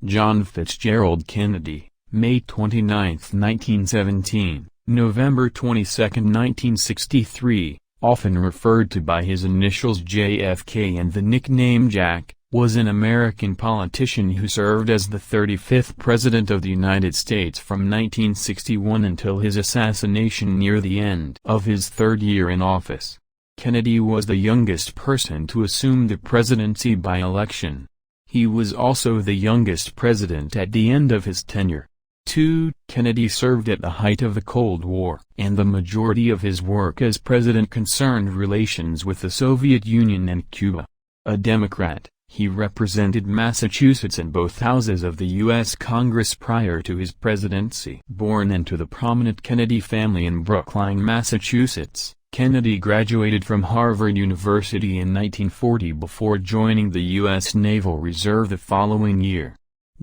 John Fitzgerald Kennedy, May 29, 1917, November 22, 1963, often referred to by his initials JFK and the nickname Jack, was an American politician who served as the 35th President of the United States from 1961 until his assassination near the end of his third year in office. Kennedy was the youngest person to assume the presidency by election. He was also the youngest president at the end of his tenure. 2. Kennedy served at the height of the Cold War, and the majority of his work as president concerned relations with the Soviet Union and Cuba. A Democrat, he represented Massachusetts in both houses of the U.S. Congress prior to his presidency. Born into the prominent Kennedy family in Brookline, Massachusetts, Kennedy graduated from Harvard University in 1940 before joining the U.S. Naval Reserve the following year.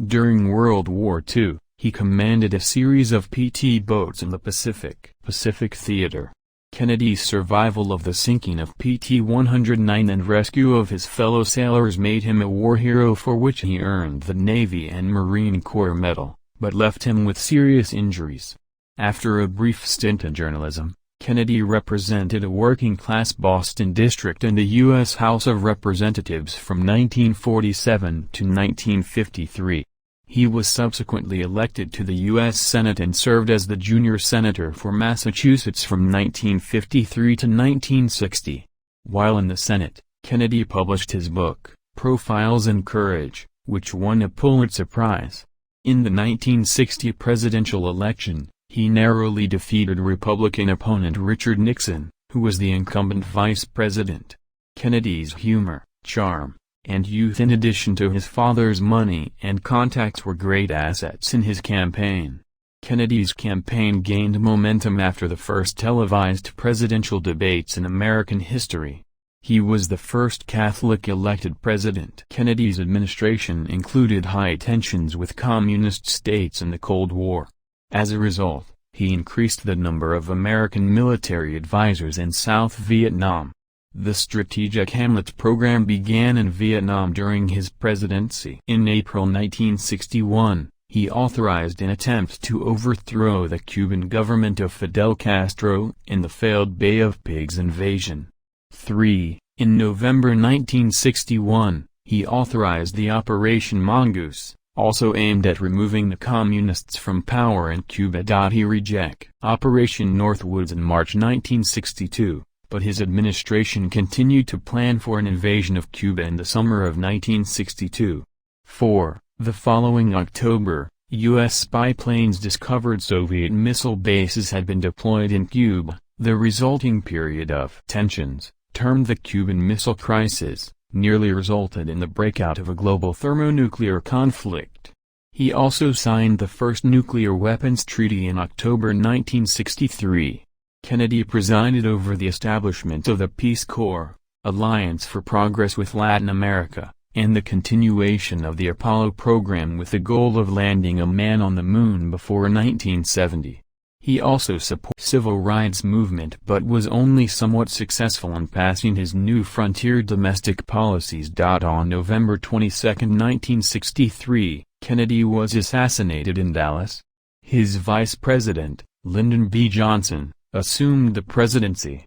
During World War II, he commanded a series of PT boats in the Pacific Theater. Kennedy's survival of the sinking of PT-109 and rescue of his fellow sailors made him a war hero for which he earned the Navy and Marine Corps Medal, but left him with serious injuries. After a brief stint in journalism, Kennedy represented a working-class Boston district in the U.S. House of Representatives from 1947 to 1953. He was subsequently elected to the U.S. Senate and served as the junior senator for Massachusetts from 1953 to 1960. While in the Senate, Kennedy published his book, Profiles in Courage, which won a Pulitzer Prize. In the 1960 presidential election, he narrowly defeated Republican opponent Richard Nixon, who was the incumbent vice president. Kennedy's humor, charm, and youth in addition to his father's money and contacts were great assets in his campaign. Kennedy's campaign gained momentum after the first televised presidential debates in American history. He was the first Catholic elected president. Kennedy's administration included high tensions with communist states in the Cold War. As a result, he increased the number of American military advisors in South Vietnam. The Strategic Hamlet program began in Vietnam during his presidency. In April 1961, he authorized an attempt to overthrow the Cuban government of Fidel Castro in the failed Bay of Pigs invasion. 3. In November 1961, he authorized the Operation Mongoose, also aimed at removing the communists from power in Cuba. He rejected Operation Northwoods in March 1962. But his administration continued to plan for an invasion of Cuba in the summer of 1962. 4. The following October, U.S. spy planes discovered Soviet missile bases had been deployed in Cuba. The resulting period of tensions, termed the Cuban Missile Crisis, nearly resulted in the breakout of a global thermonuclear conflict. He also signed the first nuclear weapons treaty in October 1963. Kennedy presided over the establishment of the Peace Corps, Alliance for Progress with Latin America, and the continuation of the Apollo program with the goal of landing a man on the moon before 1970. He also supported the civil rights movement but was only somewhat successful in passing his New Frontier domestic policies. On November 22, 1963, Kennedy was assassinated in Dallas. His vice president, Lyndon B. Johnson, assumed the presidency.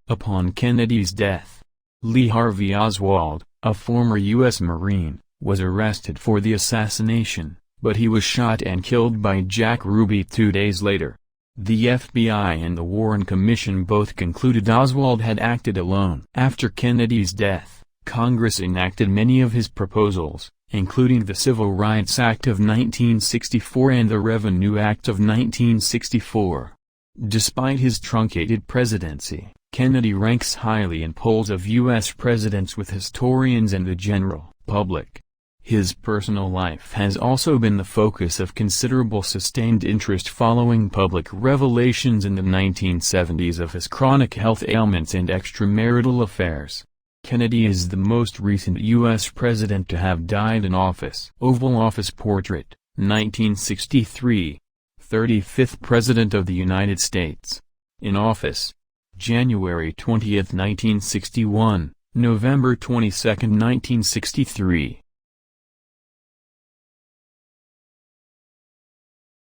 Upon Kennedy's death, Lee Harvey Oswald, a former U.S. Marine, was arrested for the assassination, but he was shot and killed by Jack Ruby 2 days later. The FBI and the Warren Commission both concluded Oswald had acted alone. After Kennedy's death, Congress enacted many of his proposals, including the Civil Rights Act of 1964 and the Revenue Act of 1964. Despite his truncated presidency, Kennedy ranks highly in polls of U.S. presidents with historians and the general public. His personal life has also been the focus of considerable sustained interest following public revelations in the 1970s of his chronic health ailments and extramarital affairs. Kennedy is the most recent U.S. president to have died in office. Oval Office Portrait, 1963. 35th President of the United States. In office: January 20, 1961, November 22, 1963.